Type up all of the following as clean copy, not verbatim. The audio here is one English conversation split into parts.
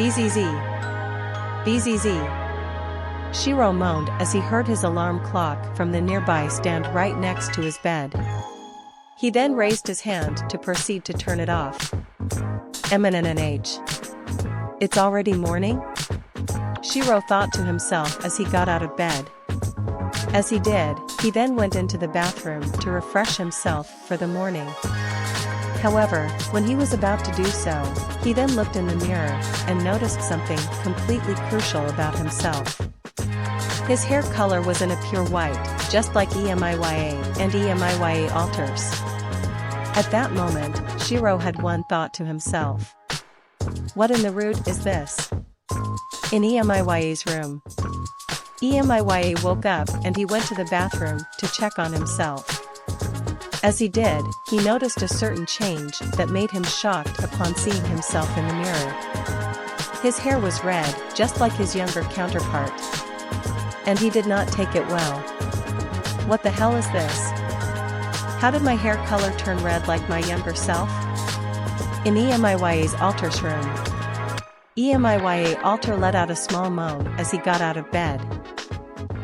Bzz. Bzz. Shirou moaned as he heard his alarm clock from the nearby stand right next to his bed. He then raised his hand to proceed to turn it off. MNNH. It's already morning? Shirou thought to himself as he got out of bed. As he did, he then went into the bathroom to refresh himself for the morning. However, when he was about to do so, he then looked in the mirror and noticed something completely crucial about himself. His hair color was in a pure white, just like Emiya and Emiya alters. At that moment, Shirou had one thought to himself. What in the root is this? In Emiya's room. Emiya woke up and he went to the bathroom to check on himself. As he did, he noticed a certain change that made him shocked upon seeing himself in the mirror. His hair was red, just like his younger counterpart. And he did not take it well. What the hell is this? How did my hair color turn red like my younger self? In Emiya's alter's room. Emiya alter let out a small moan as he got out of bed.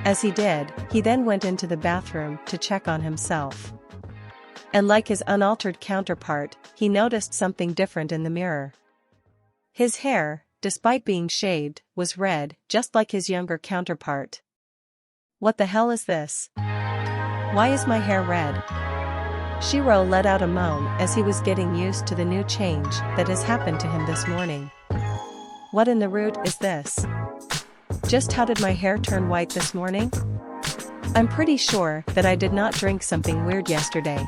As he did, he then went into the bathroom to check on himself. And like his unaltered counterpart, he noticed something different in the mirror. His hair, despite being shaved, was red, just like his younger counterpart. What the hell is this? Why is my hair red? Shirou let out a moan as he was getting used to the new change that has happened to him this morning. What in the root is this? Just how did my hair turn white this morning? I'm pretty sure that I did not drink something weird yesterday.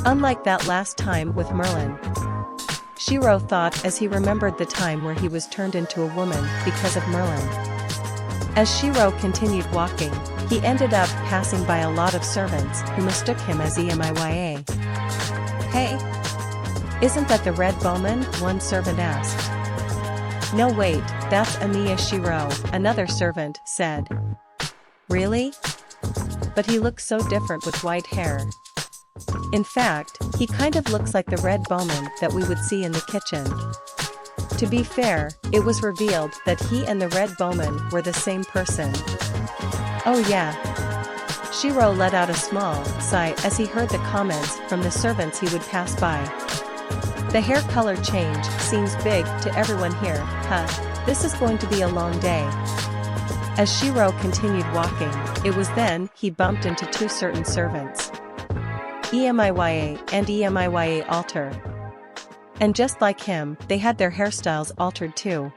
Unlike that last time with Merlin. Shirou thought as he remembered the time where he was turned into a woman because of Merlin. As Shirou continued walking, he ended up passing by a lot of servants who mistook him as Emiya. Hey! Isn't that the red bowman? One servant asked. No wait, that's Emiya Shirou, another servant said. Really? But he looks so different with white hair. In fact, he kind of looks like the red bowman that we would see in the kitchen. To be fair, it was revealed that he and the red bowman were the same person. Oh yeah. Shirou let out a small sigh as he heard the comments from the servants he would pass by. The hair color change seems big to everyone here, huh? This is going to be a long day. As Shirou continued walking, it was then he bumped into two certain servants. Emiya and Emiya alter. And just like him, they had their hairstyles altered too.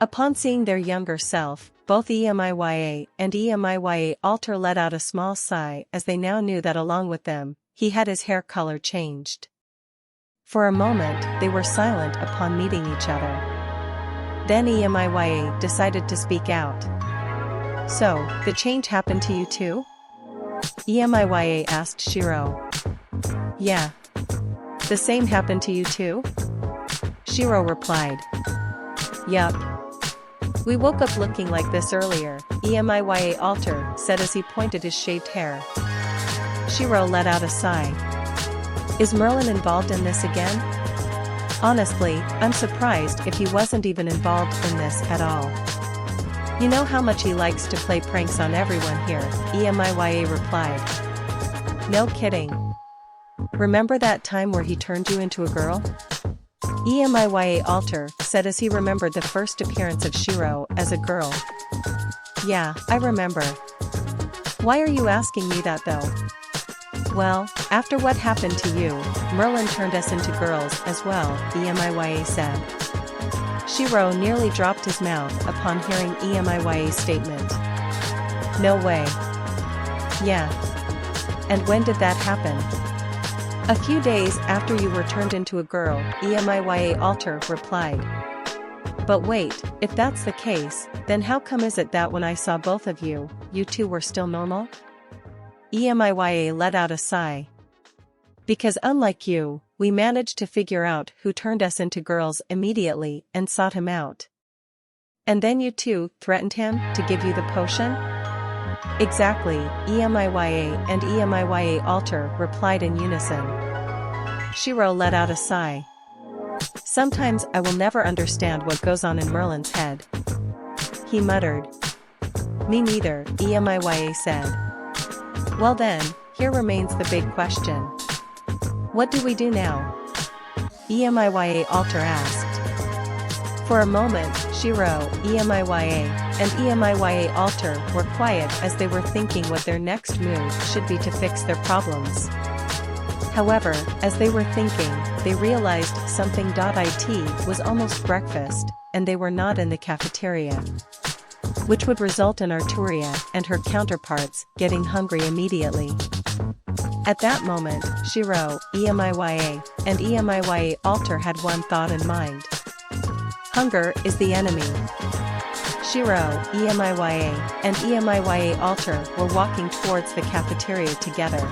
Upon seeing their younger self, both Emiya and Emiya alter let out a small sigh as they now knew that along with them, he had his hair color changed. For a moment, they were silent upon meeting each other. Then Emiya decided to speak out. So, the change happened to you too? Emiya asked Shirou. Yeah. The same happened to you too? Shirou replied. Yup. We woke up looking like this earlier, Emiya alter said as he pointed his shaved hair. Shirou let out a sigh. Is Merlin involved in this again? Honestly, I'm surprised if he wasn't even involved in this at all. You know how much he likes to play pranks on everyone here, Emiya replied. No kidding. Remember that time where he turned you into a girl? Emiya alter said as he remembered the first appearance of Shirou as a girl. Yeah, I remember. Why are you asking me that though? Well, after what happened to you, Merlin turned us into girls as well, Emiya said. Shirou nearly dropped his mouth upon hearing Emiya's statement. No way. Yeah. And when did that happen? A few days after you were turned into a girl, Emiya alter replied. But wait, if that's the case, then how come is it that when I saw both of you, you two were still normal? Emiya let out a sigh. Because unlike you, we managed to figure out who turned us into girls immediately and sought him out. And then you two threatened him to give you the potion? Exactly, Emiya and Emiya alter replied in unison. Shirou let out a sigh. Sometimes I will never understand what goes on in Merlin's head. He muttered. Me neither, Emiya said. Well then, here remains the big question. What do we do now? Emiya Alter asked. For a moment, Shirou, Emiya, and Emiya Alter were quiet as they were thinking what their next move should be to fix their problems. However, as they were thinking, they realized something. It was almost breakfast, and they were not in the cafeteria, which would result in Arturia and her counterparts getting hungry immediately. At that moment, Shirou, Emiya, and Emiya Alter had one thought in mind. Hunger is the enemy. Shirou, Emiya, and Emiya Alter were walking towards the cafeteria together.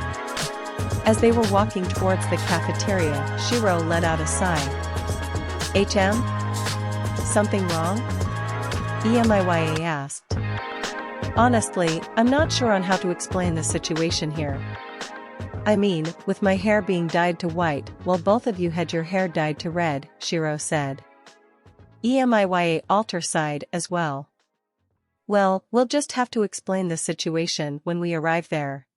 As they were walking towards the cafeteria, Shirou let out a sigh. HM? Something wrong? Emiya asked. Honestly, I'm not sure on how to explain the situation here. I mean, with my hair being dyed to white, while both of you had your hair dyed to red, Shirou said. Emiya Alter sighed as well. Well, we'll just have to explain the situation when we arrive there.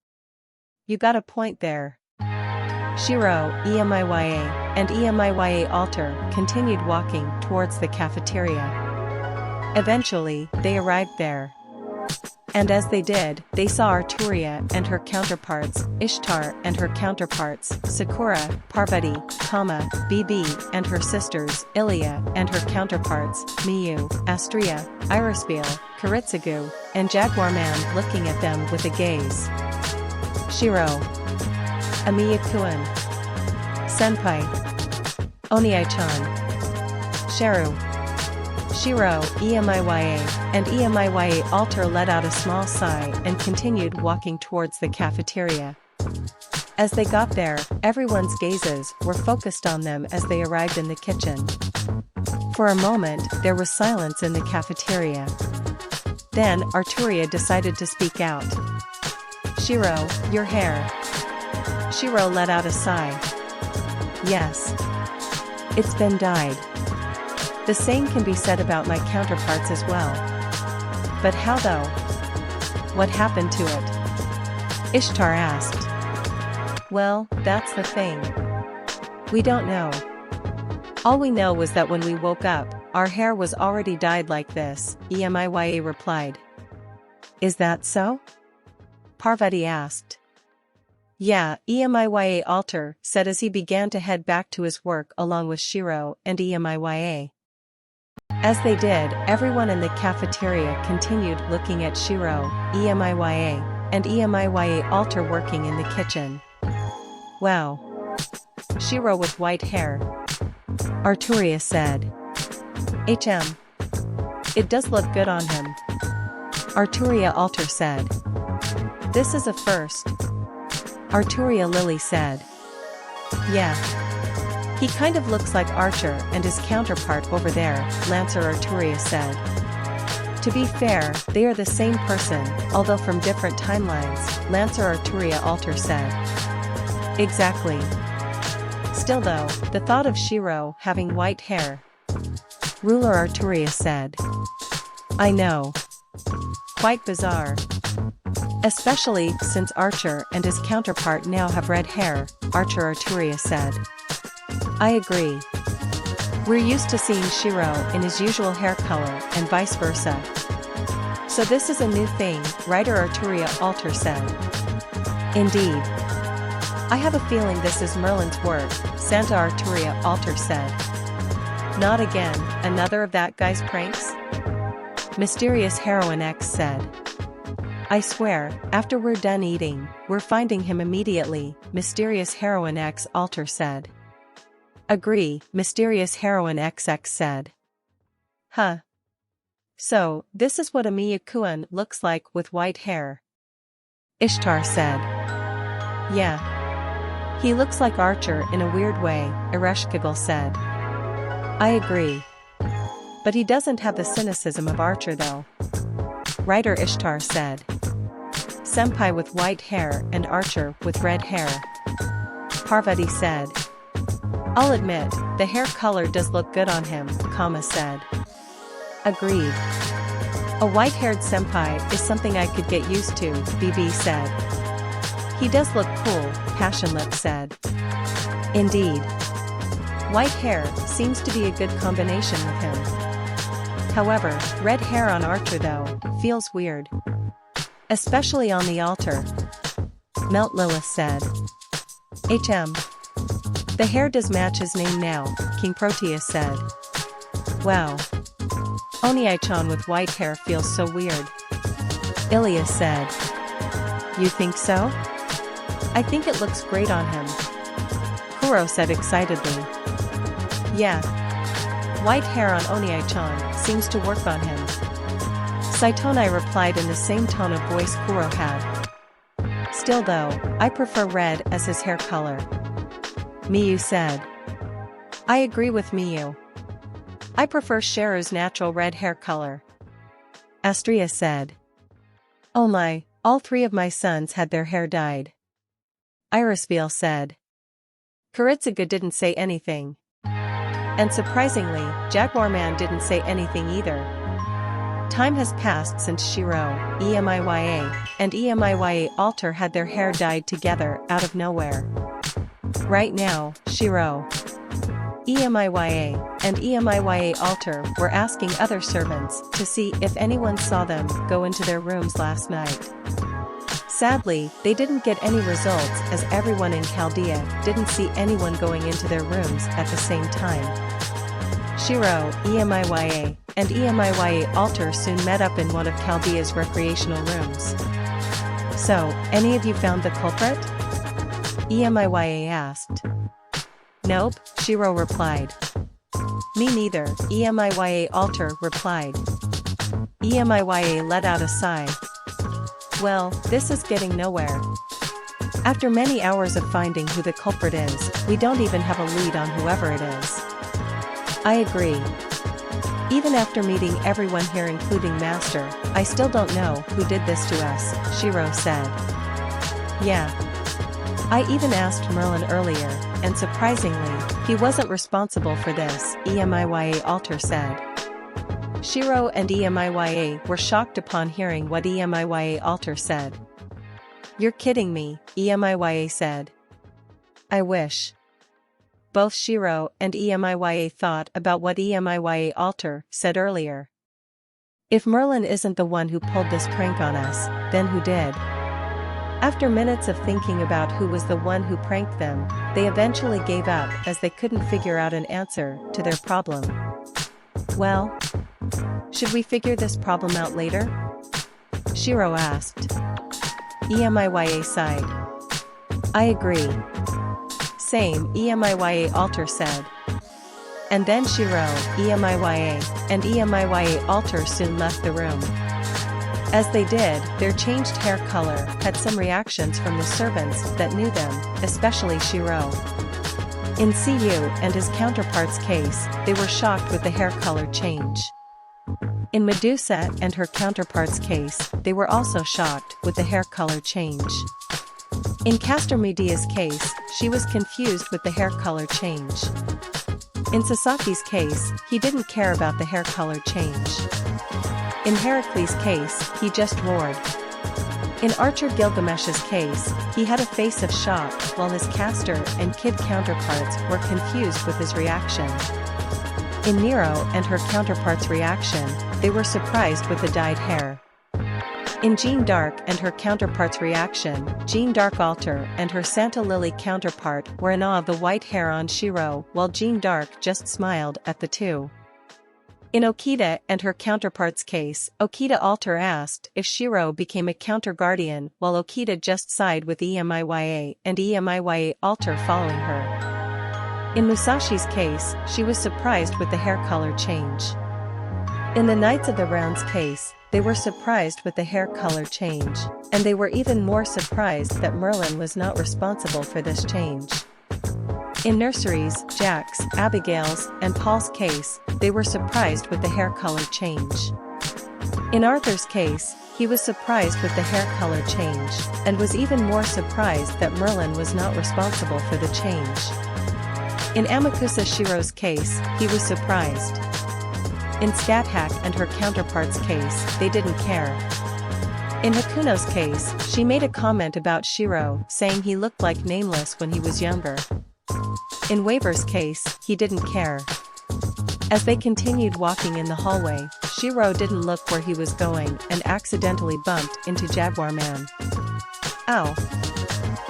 You got a point there. Shirou, Emiya, and Emiya Alter continued walking towards the cafeteria. Eventually, they arrived there. And as they did, they saw Arturia and her counterparts, Ishtar and her counterparts, Sakura, Parvati, Bibi and her sisters, Ilya and her counterparts, Miyu, Astria, Irispiel, Karitsugu, and Jaguarman looking at them with a gaze. Shirou. Emiya Senpai. Oniai-chan. Shirou. Shirou, Emiya, and Emiya Alter let out a small sigh and continued walking towards the cafeteria. As they got there, everyone's gazes were focused on them as they arrived in the kitchen. For a moment, there was silence in the cafeteria. Then, Arturia decided to speak out. Shirou, your hair. Shirou let out a sigh. Yes. It's been dyed. The same can be said about my counterparts as well. But how though? What happened to it? Ishtar asked. Well, that's the thing. We don't know. All we know was that when we woke up, our hair was already dyed like this, Emiya replied. Is that so? Parvati asked. Yeah, Emiya Alter said as he began to head back to his work along with Shirou and Emiya. As they did, everyone in the cafeteria continued looking at Shirou, Emiya, and Emiya Alter working in the kitchen. Wow. Shirou with white hair. Arturia said. HM. It does look good on him. Arturia Alter said. This is a first. Arturia Lily said. Yeah. He kind of looks like Archer and his counterpart over there, Lancer Arturia said. To be fair, they are the same person, although from different timelines, Lancer Arturia Alter said. Exactly. Still though, the thought of Shirou having white hair. Ruler Arturia said. I know. Quite bizarre. Especially since Archer and his counterpart now have red hair, Archer Arturia said. I agree. We're used to seeing Shirou in his usual hair color and vice versa. So this is a new thing, writer Arturia Alter said. Indeed. I have a feeling this is Merlin's work, Santa Arturia Alter said. Not again, another of that guy's pranks? Mysterious Heroine X said. I swear, after we're done eating, we're finding him immediately, Mysterious Heroine X Alter said. Agree, Mysterious Heroine XX said. Huh. So, this is what Emiya looks like with white hair. Ishtar said. Yeah. He looks like Archer in a weird way, Ereshkigal said. I agree. But he doesn't have the cynicism of Archer though. Writer Ishtar said. Senpai with white hair and Archer with red hair. Parvati said. I'll admit, the hair color does look good on him, said. Agreed. A white-haired senpai is something I could get used to, BB said. He does look cool, Passionlip said. Indeed. White hair seems to be a good combination with him. However, red hair on Archer though, feels weird. Especially on the altar. Melt Lilith said. The hair does match his name now, King Proteus said. Wow. Oniai-chan with white hair feels so weird. Ilias said. You think so? I think it looks great on him. Kuro said excitedly. Yeah. White hair on Oniai-chan seems to work on him. Saitonai replied in the same tone of voice Kuro had. Still though, I prefer red as his hair color. Miyu said. I agree with Miyu. I prefer Shirou's natural red hair color. Astria said. Oh my, all 3 of my sons had their hair dyed. Irisville said. Kuritsuga didn't say anything. And surprisingly, Jaguarman didn't say anything either. Time has passed since Shirou, Emiya, and Emiya Alter had their hair dyed together out of nowhere. Right now, Shirou, Emiya, and Emiya Alter were asking other servants to see if anyone saw them go into their rooms last night. Sadly, they didn't get any results as everyone in Chaldea didn't see anyone going into their rooms at the same time. Shirou, Emiya, and Emiya Alter soon met up in one of Chaldea's recreational rooms. So, any of you found the culprit? Emiya asked. Nope, Shirou replied. Me neither, Emiya Alter replied. Emiya let out a sigh. Well, this is getting nowhere. After many hours of finding who the culprit is, we don't even have a lead on whoever it is. I agree. Even after meeting everyone here including Master, I still don't know who did this to us, Shirou said. Yeah. I even asked Merlin earlier, and surprisingly, he wasn't responsible for this, Emiya Alter said. Shirou and Emiya were shocked upon hearing what Emiya Alter said. You're kidding me, Emiya said. I wish. Both Shirou and Emiya thought about what Emiya Alter said earlier. If Merlin isn't the one who pulled this prank on us, then who did? After minutes of thinking about who was the one who pranked them, they eventually gave up as they couldn't figure out an answer to their problem. Well, should we figure this problem out later? Shirou asked. Emiya sighed. I agree. Same, Emiya Alter said. And then Shirou, Emiya, and Emiya Alter soon left the room. As they did, their changed hair color had some reactions from the servants that knew them, especially Shirou. In CU and his counterpart's case, they were shocked with the hair color change. In Medusa and her counterpart's case, they were also shocked with the hair color change. In Castor Media's case, she was confused with the hair color change. In Sasaki's case, he didn't care about the hair color change. In Heracles' case, he just roared. In Archer Gilgamesh's case, he had a face of shock while his Castor and Kid counterparts were confused with his reaction. In Nero and her counterpart's reaction, they were surprised with the dyed hair. In Jeanne d'Arc and her counterpart's reaction, Jeanne d'Arc Alter and her Santa Lily counterpart were in awe of the white hair on Shirou while Jeanne d'Arc just smiled at the two. In Okita and her counterpart's case, Okita Alter asked if Shirou became a counter-guardian while Okita just sighed with Emiya and Emiya Alter following her. In Musashi's case, she was surprised with the hair color change. In the Knights of the Round's case, they were surprised with the hair color change, and they were even more surprised that Merlin was not responsible for this change. In Nursery's, Jack's, Abigail's, and Paul's case, they were surprised with the hair color change. In Arthur's case, he was surprised with the hair color change, and was even more surprised that Merlin was not responsible for the change. In Emiya Shirou's case, he was surprised. In Scat Hack and her counterpart's case, they didn't care. In Hakuno's case, she made a comment about Shirou, saying he looked like Nameless when he was younger. In Waver's case, he didn't care. As they continued walking in the hallway, Shirou didn't look where he was going and accidentally bumped into Jaguar Man. Ow!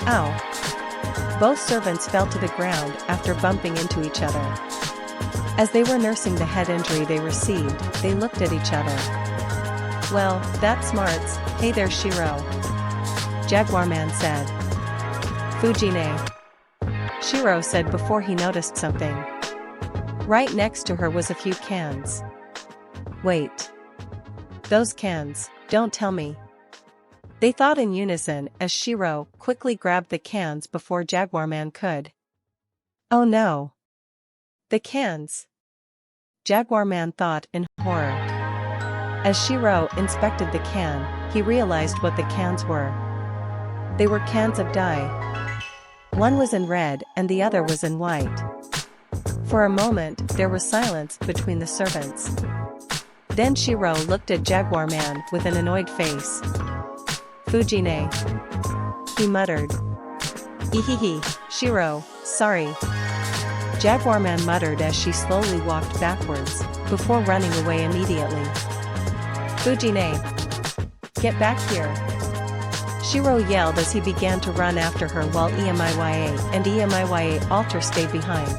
Ow! Both servants fell to the ground after bumping into each other. As they were nursing the head injury they received, they looked at each other. "Well, that smarts, hey there Shirou," Jaguar Man said. "Fujine," Shirou said before he noticed something. Right next to her was a few cans. "Wait. Those cans, don't tell me." They thought in unison as Shirou quickly grabbed the cans before Jaguar Man could. "Oh no! The cans!" Jaguar Man thought in horror. As Shirou inspected the can, he realized what the cans were. They were cans of dye. One was in red and the other was in white. For a moment, there was silence between the servants. Then Shirou looked at Jaguar Man with an annoyed face. "Fujine," he muttered. "Ehehe, Shirou, sorry," Jaguar Man muttered as she slowly walked backwards, before running away immediately. "Fujine! Get back here!" Shirou yelled as he began to run after her while Emiya and Emiya Alter stayed behind.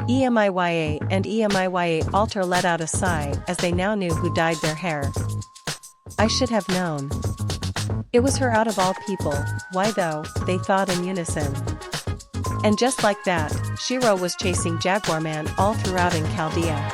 Emiya and Emiya Alter let out a sigh as they now knew who dyed their hair. "I should have known. It was her out of all people, why though," they thought in unison. And just like that, Shirou was chasing Jaguar Man all throughout in Chaldea.